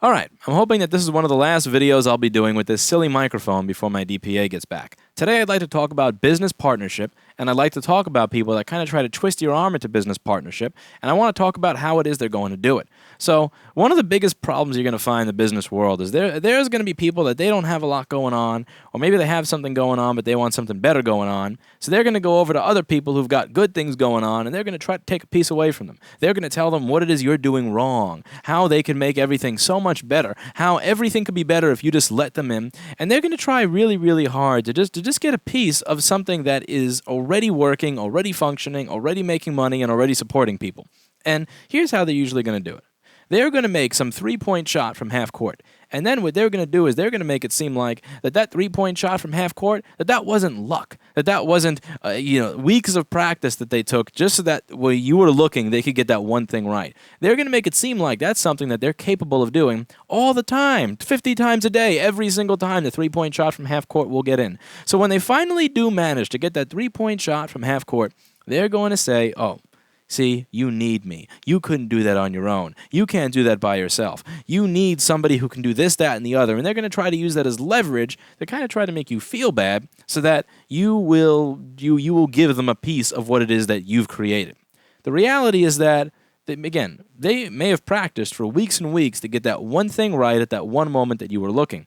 All right, I'm hoping that this is one of the last videos I'll be doing with this silly microphone before my DPA gets back. Today I'd like to talk about business partnership, and I'd like to talk about people that kind of try to twist your arm into business partnership, and I want to talk about how it is they're going to do it. So, one of the biggest problems you're going to find in the business world is there's going to be people that they don't have a lot going on, or maybe they have something going on, but they want something better going on, so they're going to go over to other people who've got good things going on, and they're going to try to take a piece away from them. They're going to tell them what it is you're doing wrong, how they can make everything so much better, how everything could be better if you just let them in, and they're going to try really, really hard to just get a piece of something that is already working, already functioning, already making money, and already supporting people. And here's how they're usually going to do it. They're going to make some three-point shot from half court. And then what they're going to do is they're going to make it seem like that three-point shot from half court, that wasn't luck, that wasn't weeks of practice that they took just so that when you were looking, they could get that one thing right. They're going to make it seem like that's something that they're capable of doing all the time, 50 times a day, every single time the three-point shot from half court will get in. So when they finally do manage to get that three-point shot from half court, they're going to say, oh, see, you need me. You couldn't do that on your own. You can't do that by yourself. You need somebody who can do this, that, and the other. And they're going to try to use that as leverage to kind of try to make you feel bad so that you will give them a piece of what it is that you've created. The reality is that, again, they may have practiced for weeks and weeks to get that one thing right at that one moment that you were looking.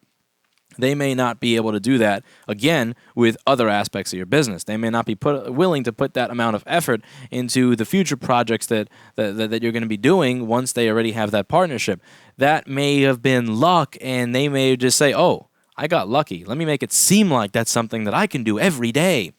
They may not be able to do that, again, with other aspects of your business. They may not be willing to put that amount of effort into the future projects that you're going to be doing once they already have that partnership. That may have been luck, and they may just say, oh, I got lucky. Let me make it seem like that's something that I can do every day.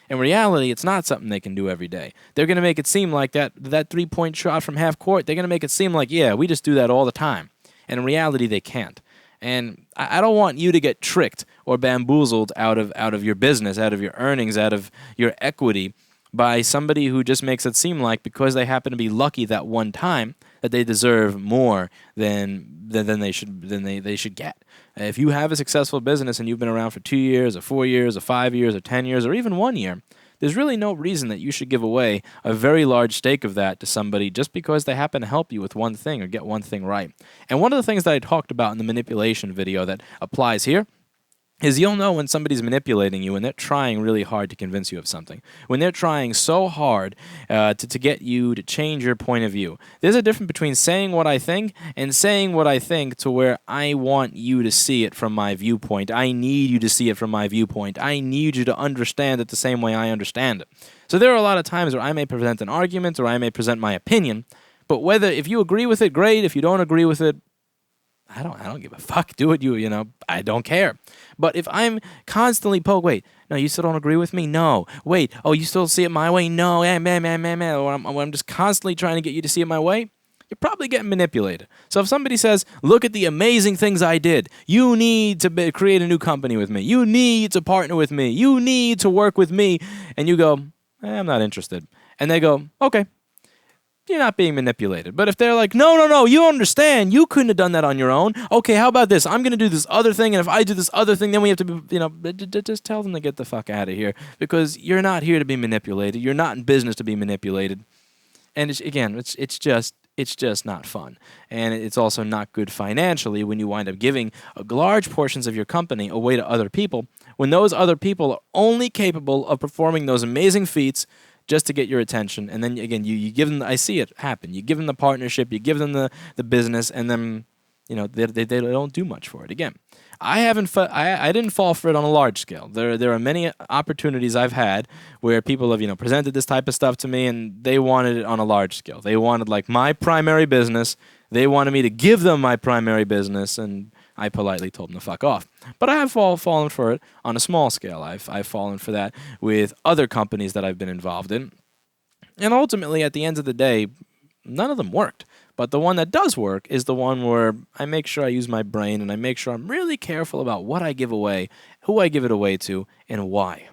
In reality, it's not something they can do every day. They're going to make it seem like that three-point shot from half court, they're going to make it seem like, yeah, we just do that all the time. And in reality, they can't. And I don't want you to get tricked or bamboozled out of your business, out of your earnings, out of your equity by somebody who just makes it seem like because they happen to be lucky that one time that they deserve more than they should get. If you have a successful business and you've been around for 2 years or 4 years or 5 years or 10 years or even 1 year, there's really no reason that you should give away a very large stake of that to somebody just because they happen to help you with one thing or get one thing right. And one of the things that I talked about in the manipulation video that applies here is you'll know when somebody's manipulating you and they're trying really hard to convince you of something. When they're trying so hard to get you to change your point of view. There's a difference between saying what I think and saying what I think to where I want you to see it from my viewpoint. I need you to see it from my viewpoint. I need you to understand it the same way I understand it. So there are a lot of times where I may present an argument or I may present my opinion, but if you agree with it, great. If you don't agree with it, I don't give a fuck. Do it, I don't care. But if I'm constantly wait, no, you still don't agree with me? No. Wait, oh, you still see it my way? No, or I'm just constantly trying to get you to see it my way, you're probably getting manipulated. So if somebody says, look at the amazing things I did, you need to create a new company with me, you need to partner with me, you need to work with me, and you go, I'm not interested. And they go, okay. You're not being manipulated. But if they're like, no, you understand. You couldn't have done that on your own. Okay, how about this? I'm going to do this other thing, and if I do this other thing, then we have to be, just tell them to get the fuck out of here because you're not here to be manipulated. You're not in business to be manipulated. And it's just not fun. And it's also not good financially when you wind up giving large portions of your company away to other people when those other people are only capable of performing those amazing feats just to get your attention. And then, again, you give them, I see it happen. You give them the partnership, you give them the business, and then, they don't do much for it. Again, I didn't fall for it on a large scale. There are many opportunities I've had where people have, presented this type of stuff to me, and they wanted it on a large scale. They wanted, like, my primary business. They wanted me to give them my primary business, and I politely told them to fuck off. But I have fallen for it on a small scale. I've fallen for that with other companies that I've been involved in. And ultimately, at the end of the day, none of them worked. But the one that does work is the one where I make sure I use my brain and I make sure I'm really careful about what I give away, who I give it away to, and why.